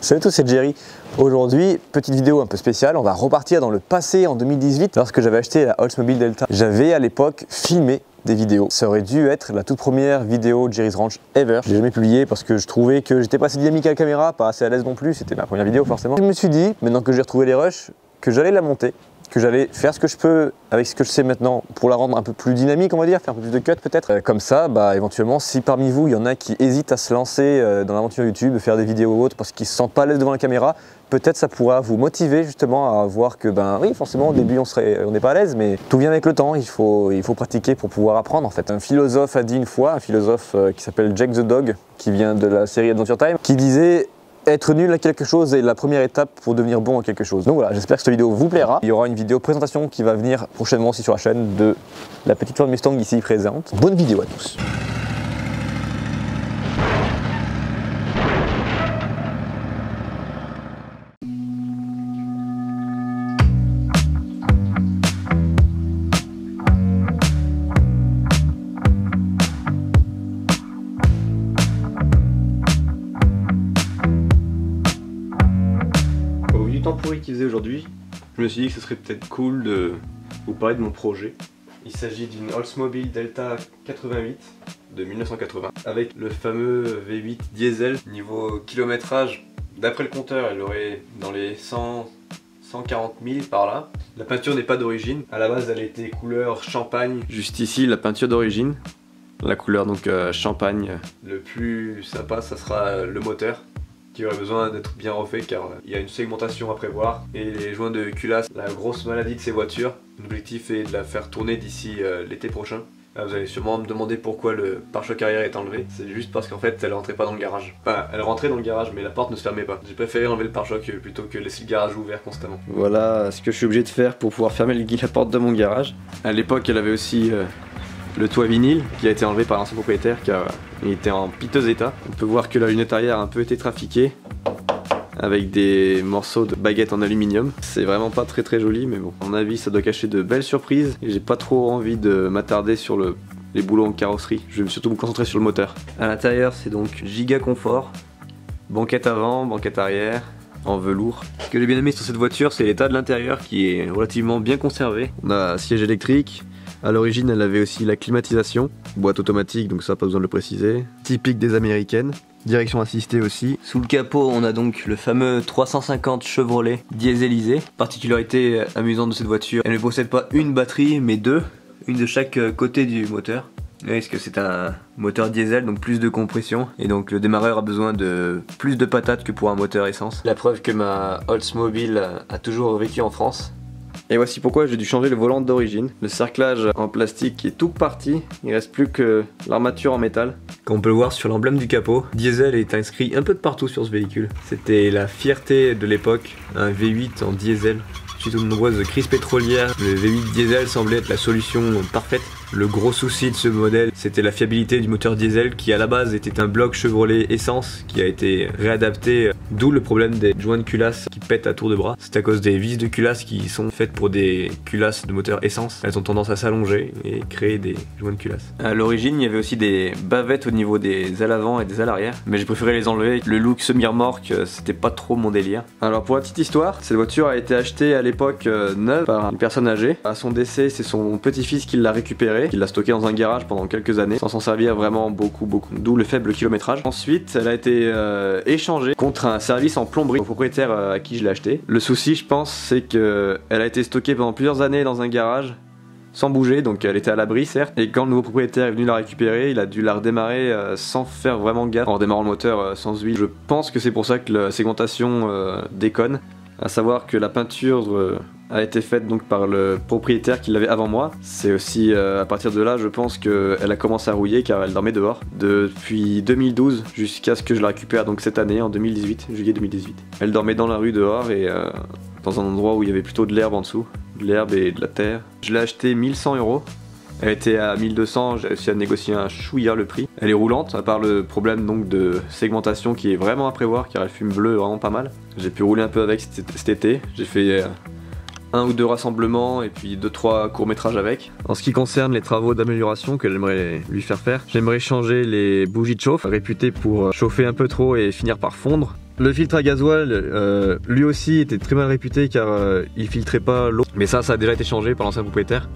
Salut à tous, c'est Jerry. Aujourd'hui, petite vidéo un peu spéciale, on va repartir dans le passé en 2018 lorsque j'avais acheté la Oldsmobile Delta. J'avais à l'époque filmé des vidéos. Ça aurait dû être la toute première vidéo Jerry's Ranch ever. Je l'ai jamais publié parce que je trouvais que j'étais pas assez dynamique à la caméra, pas assez à l'aise non plus, c'était ma première vidéo forcément. Je me suis dit, maintenant que j'ai retrouvé les rushs, que j'allais la monter, que j'allais faire ce que je peux avec ce que je sais maintenant pour la rendre un peu plus dynamique, on va dire, faire un peu plus de cuts peut-être. Comme ça, éventuellement, si parmi vous, il y en a qui hésitent à se lancer dans l'aventure YouTube, faire des vidéos ou autres parce qu'ils se sentent pas à l'aise devant la caméra, peut-être ça pourra vous motiver justement à voir que oui, forcément au début on n'est pas à l'aise, mais tout vient avec le temps, il faut pratiquer pour pouvoir apprendre en fait. Un philosophe a dit une fois, un philosophe qui s'appelle Jack the Dog, qui vient de la série Adventure Time, qui disait: être nul à quelque chose est la première étape pour devenir bon à quelque chose. Donc voilà, j'espère que cette vidéo vous plaira. Il y aura une vidéo présentation qui va venir prochainement aussi sur la chaîne de la petite Ford Mustang ici présente. Bonne vidéo à tous. Temps pourri qu'il faisait aujourd'hui, je me suis dit que ce serait peut-être cool de vous parler de mon projet. Il s'agit d'une Oldsmobile Delta 88 de 1980 avec le fameux V8 diesel. Niveau kilométrage, d'après le compteur, elle aurait dans les 140 000 par là. La peinture n'est pas d'origine, à la base elle était couleur champagne. Juste ici la peinture d'origine, la couleur donc champagne. Le plus sympa ça sera le moteur, qui aurait besoin d'être bien refait car il y a une segmentation à prévoir, et les joints de culasse, la grosse maladie de ces voitures. L'objectif est de la faire tourner d'ici l'été prochain. Là, vous allez sûrement me demander pourquoi le pare-choc arrière est enlevé. C'est juste parce qu'en fait elle rentrait pas dans le garage. Enfin, elle rentrait dans le garage mais la porte ne se fermait pas. J'ai préféré enlever le pare-choc plutôt que laisser le garage ouvert constamment. Voilà ce que je suis obligé de faire pour pouvoir fermer la porte de mon garage. À l'époque elle avait aussi le toit vinyle qui a été enlevé par l'ancien propriétaire car il était en piteux état. On peut voir que la lunette arrière a un peu été trafiquée avec des morceaux de baguettes en aluminium. C'est vraiment pas très joli, mais bon, à mon avis ça doit cacher de belles surprises et j'ai pas trop envie de m'attarder sur les boulons en carrosserie. Je vais surtout me concentrer sur le moteur. À l'intérieur c'est donc giga confort, banquette avant, banquette arrière en velours. Ce que j'ai bien aimé sur cette voiture c'est l'état de l'intérieur qui est relativement bien conservé. On a un siège électrique. À l'origine elle avait aussi la climatisation, boîte automatique donc ça pas besoin de le préciser, typique des américaines, direction assistée aussi. Sous le capot on a donc le fameux 350 Chevrolet dieselisé. Particularité amusante de cette voiture, elle ne possède pas une batterie mais deux, une de chaque côté du moteur. Parce que c'est un moteur diesel, donc plus de compression, et donc le démarreur a besoin de plus de patates que pour un moteur essence. La preuve que ma Oldsmobile a toujours vécu en France. Et voici pourquoi j'ai dû changer le volant d'origine. Le cerclage en plastique est tout parti, il reste plus que l'armature en métal. Comme on peut le voir sur l'emblème du capot, diesel est inscrit un peu de partout sur ce véhicule. C'était la fierté de l'époque, un V8 en diesel. Suite aux nombreuses crises pétrolières, le V8 diesel semblait être la solution parfaite. Le gros souci de ce modèle, c'était la fiabilité du moteur diesel qui à la base était un bloc Chevrolet essence qui a été réadapté, d'où le problème des joints de culasse qui pètent à tour de bras. C'est à cause des vis de culasse qui sont faites pour des culasses de moteur essence. Elles ont tendance à s'allonger et créer des joints de culasse. À l'origine, il y avait aussi des bavettes au niveau des ailes avant et des ailes arrière, mais j'ai préféré les enlever. Le look semi-remorque, c'était pas trop mon délire. Alors pour la petite histoire, cette voiture a été achetée à l'époque neuve par une personne âgée. À son décès, c'est son petit-fils qui l'a récupérée, qui l'a stocké dans un garage pendant quelques années sans s'en servir vraiment beaucoup, d'où le faible kilométrage. Ensuite elle a été échangée contre un service en plomberie au propriétaire à qui je l'ai acheté. Le souci je pense c'est que elle a été stockée pendant plusieurs années dans un garage sans bouger, donc elle était à l'abri certes, et quand le nouveau propriétaire est venu la récupérer, il a dû la redémarrer sans faire vraiment gaffe, en redémarrant le moteur sans huile. Je pense que c'est pour ça que la segmentation déconne, à savoir que la peinture a été faite donc par le propriétaire qui l'avait avant moi. C'est aussi à partir de là je pense qu'elle a commencé à rouiller car elle dormait dehors depuis 2012 jusqu'à ce que je la récupère donc cette année en 2018, juillet 2018. Elle dormait dans la rue dehors et dans un endroit où il y avait plutôt de l'herbe en dessous, de l'herbe et de la terre. Je l'ai acheté 1100 €. Elle était à 1200, j'ai réussi à négocier un chouïa le prix. Elle est roulante, à part le problème donc de segmentation qui est vraiment à prévoir car elle fume bleu vraiment pas mal. J'ai pu rouler un peu avec cet été, j'ai fait un ou deux rassemblements et puis 2-3 courts-métrages avec. En ce qui concerne les travaux d'amélioration que j'aimerais lui faire, j'aimerais changer les bougies de chauffe, réputées pour chauffer un peu trop et finir par fondre. Le filtre à gasoil, lui aussi était très mal réputé car il filtrait pas l'eau. Mais ça a déjà été changé par l'ancien propriétaire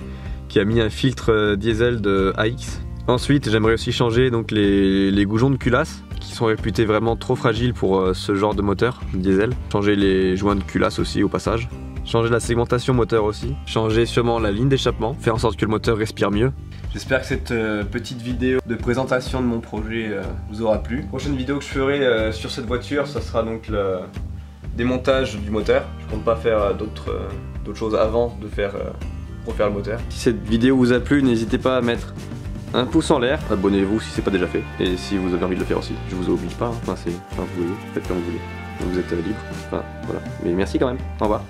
qui a mis un filtre diesel de AX. Ensuite, j'aimerais aussi changer donc les goujons de culasse qui sont réputés vraiment trop fragiles pour ce genre de moteur diesel. Changer les joints de culasse aussi au passage. Changer la segmentation moteur aussi. Changer sûrement la ligne d'échappement. Faire en sorte que le moteur respire mieux. J'espère que cette petite vidéo de présentation de mon projet vous aura plu. La prochaine vidéo que je ferai sur cette voiture, ça sera donc le démontage du moteur. Je compte pas faire d'autres choses avant de refaire le moteur. Si cette vidéo vous a plu, n'hésitez pas à mettre un pouce en l'air, abonnez-vous si c'est pas déjà fait, et si vous avez envie de le faire aussi, je vous oblige pas, hein. Enfin, vous voulez, faites comme vous voulez, vous êtes libre, enfin voilà, mais merci quand même, au revoir.